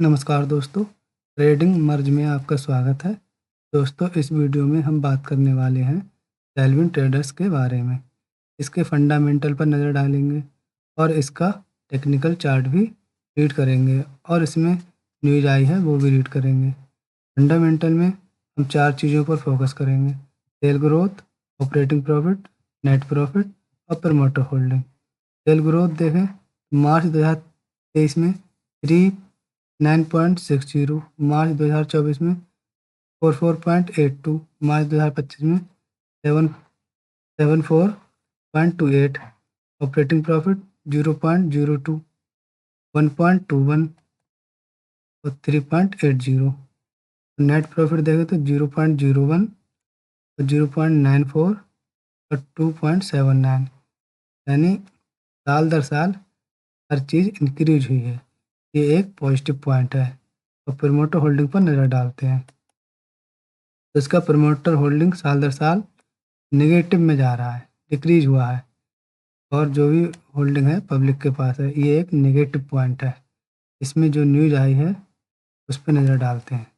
नमस्कार दोस्तों, ट्रेडिंग मर्ज में आपका स्वागत है। दोस्तों, इस वीडियो में हम बात करने वाले हैं सेल्विन ट्रेडर्स के बारे में। इसके फंडामेंटल पर नज़र डालेंगे और इसका टेक्निकल चार्ट भी रीड करेंगे और इसमें न्यूज आई है वो भी रीड करेंगे। फंडामेंटल में हम 4 चीज़ों पर फोकस करेंगे: sale growth, operating profit, net profit और प्रमोटर होल्डिंग। सेल ग्रोथ देखें, मार्च 2023 में 9.60, मार्च 2024 में 44.82, मार्च 2025 में 74.28, ऑपरेटिंग प्रॉफिट 0.02, 1.21 और 3.80। नेट प्रॉफिट देखें तो 0.01 और 0.94 और 2.79, यानी साल दर साल हर चीज़ इंक्रीज हुई है। ये एक पॉजिटिव पॉइंट है। और प्रमोटर होल्डिंग पर नज़र डालते हैं तो इसका प्रमोटर होल्डिंग साल दर साल नेगेटिव में जा रहा है, डिक्रीज हुआ है। और जो भी होल्डिंग है पब्लिक के पास है, ये एक नेगेटिव पॉइंट है। इसमें जो न्यूज आई है उस पर नज़र डालते हैं।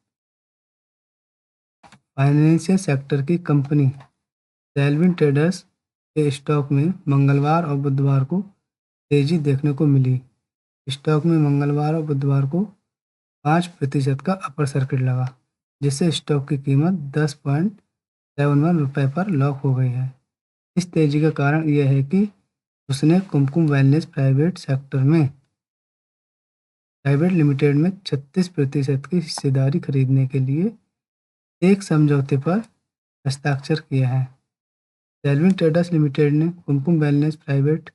फाइनेंशियल सेक्टर की कंपनी सेल्विन ट्रेडर्स के स्टॉक में मंगलवार और बुधवार को तेजी देखने को मिली। स्टॉक में मंगलवार और बुधवार को 5% का अपर सर्किट लगा, जिससे स्टॉक की कीमत 10.71 रुपये पर लॉक हो गई है। इस तेजी का कारण यह है कि उसने कुमकुम वेलनेस प्राइवेट लिमिटेड में 36% की हिस्सेदारी खरीदने के लिए एक समझौते पर हस्ताक्षर किए हैं। सेल्विन ट्रेडर्स लिमिटेड ने कुमकुम वेलनेस प्राइवेट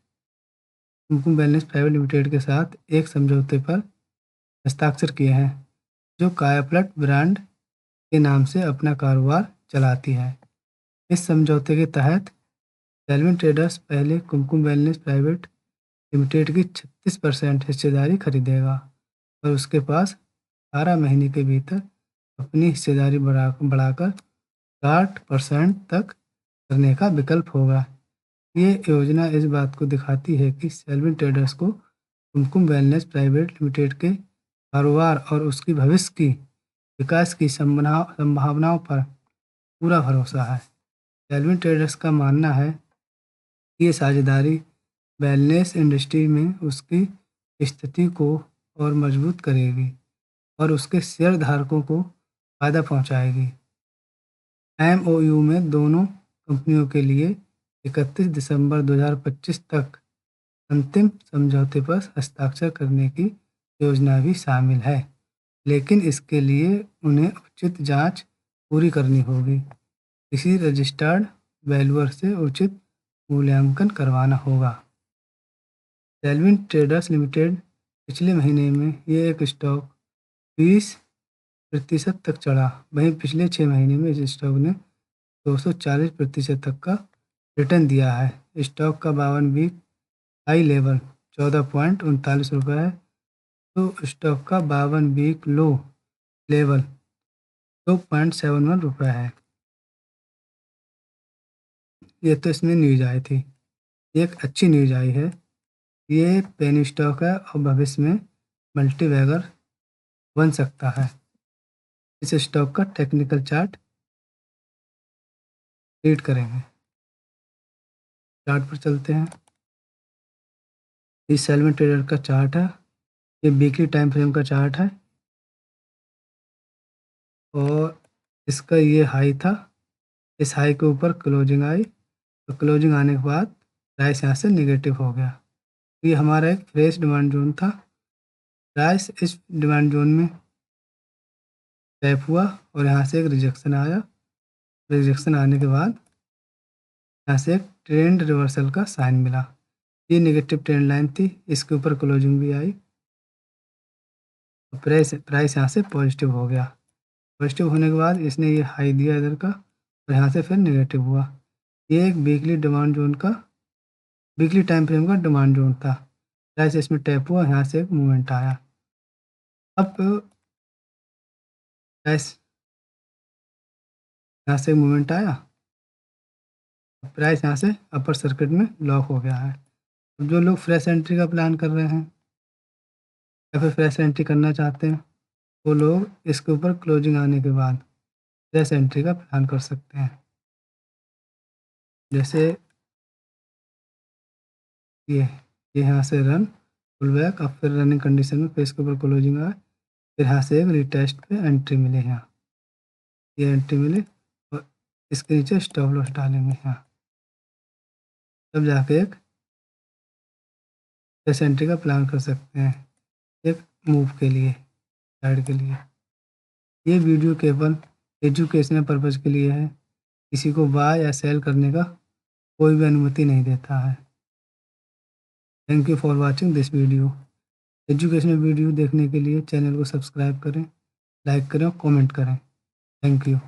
लिमिटेड के साथ एक समझौते पर हस्ताक्षर किए हैं, जो कायापलट ब्रांड के नाम से अपना कारोबार चलाती है। इस समझौते के तहत सेल्विन ट्रेडर्स पहले कुमकुम वेलनेस प्राइवेट लिमिटेड की 36% हिस्सेदारी खरीदेगा और उसके पास 18 महीने के भीतर अपनी हिस्सेदारी बढ़ाकर 60% तक करने का विकल्प होगा। ये योजना इस बात को दिखाती है कि सेल्विन ट्रेडर्स को कुमकुम वेलनेस प्राइवेट लिमिटेड के कारोबार और उसकी भविष्य की विकास की संभावनाओं पर पूरा भरोसा है। सेल्विन ट्रेडर्स का मानना है कि ये साझेदारी वेलनेस इंडस्ट्री में उसकी स्थिति को और मजबूत करेगी और उसके शेयर धारकों को फ़ायदा पहुंचाएगी। एमओयू में दोनों कंपनियों के लिए 31 दिसंबर 2025 तक अंतिम समझौते पर हस्ताक्षर करने की योजना भी शामिल है, लेकिन इसके लिए उन्हें उचित जांच पूरी करनी होगी। किसी रजिस्टर्ड वैल्यूअर से उचित मूल्यांकन करवाना होगा। सेल्विन ट्रेडर्स लिमिटेड पिछले महीने में ये एक स्टॉक 20% तक चढ़ा, वहीं पिछले 6 महीने में इस स्टॉक ने 240% तक का रिटर्न दिया है। स्टॉक का 52 वीक हाई लेवल 14.39 रुपये है, तो स्टॉक का 52 वीक लो लेवल 2.71 रुपये है। ये तो इसमें न्यूज आई थी। एक अच्छी न्यूज आई है, ये पेनी स्टॉक है और भविष्य में मल्टीबैगर बन सकता है। इस स्टॉक का टेक्निकल चार्ट रीड करेंगे। चार्ट पर चलते हैं। इस सेल्विन ट्रेडर का चार्ट है, ये वीकली टाइम फ्रेम का चार्ट है और इसका ये हाई था। इस हाई के ऊपर क्लोजिंग आई और क्लोजिंग आने के बाद प्राइस यहाँ से निगेटिव हो गया। ये हमारा एक फ्रेश डिमांड जोन था। प्राइस इस डिमांड जोन में टैप हुआ और यहाँ से एक रिजेक्शन आया। रिजेक्शन आने के बाद यहाँ से एक ट्रेंड रिवर्सल का साइन मिला। ये नेगेटिव ट्रेंड लाइन थी, इसके ऊपर क्लोजिंग भी आई। प्राइस यहाँ से पॉजिटिव हो गया। पॉजिटिव होने के बाद इसने ये हाई दिया इधर का और यहाँ से फिर नेगेटिव हुआ। ये एक वीकली टाइम फ्रेम का डिमांड जोन था। प्राइस इसमें टैप हुआ, यहाँ से एक मूवमेंट आया। अब प्राइस यहाँ से मूवमेंट आया, प्राइस यहाँ से अपर सर्किट में लॉक हो गया है। अब जो लोग फ्रेश एंट्री का प्लान कर रहे हैं या फिर फ्रेश एंट्री करना चाहते हैं वो लोग इसके ऊपर क्लोजिंग आने के बाद फ्रेश एंट्री का प्लान कर सकते हैं। जैसे ये ये यहाँ से रन फुल बैक, अब फिर रनिंग कंडीशन में फिर इसके ऊपर क्लोजिंग आए, फिर यहाँ से एक रिटेस्ट पे एंट्री मिले, यहाँ ये एंट्री मिली और इसके नीचे स्टॉप लॉस डालेंगे यहाँ, तब जाके एक फ्रेश एंट्री का प्लान कर सकते हैं एक मूव के लिए, साइड के लिए। ये वीडियो केवल एजुकेशनल पर्पज़ के लिए है, किसी को बाय या सेल करने का कोई भी अनुमति नहीं देता है। Thank you for watching this video. Educational video देखने के लिए चैनल को सब्सक्राइब करें, लाइक करें और कमेंट करें। Thank you.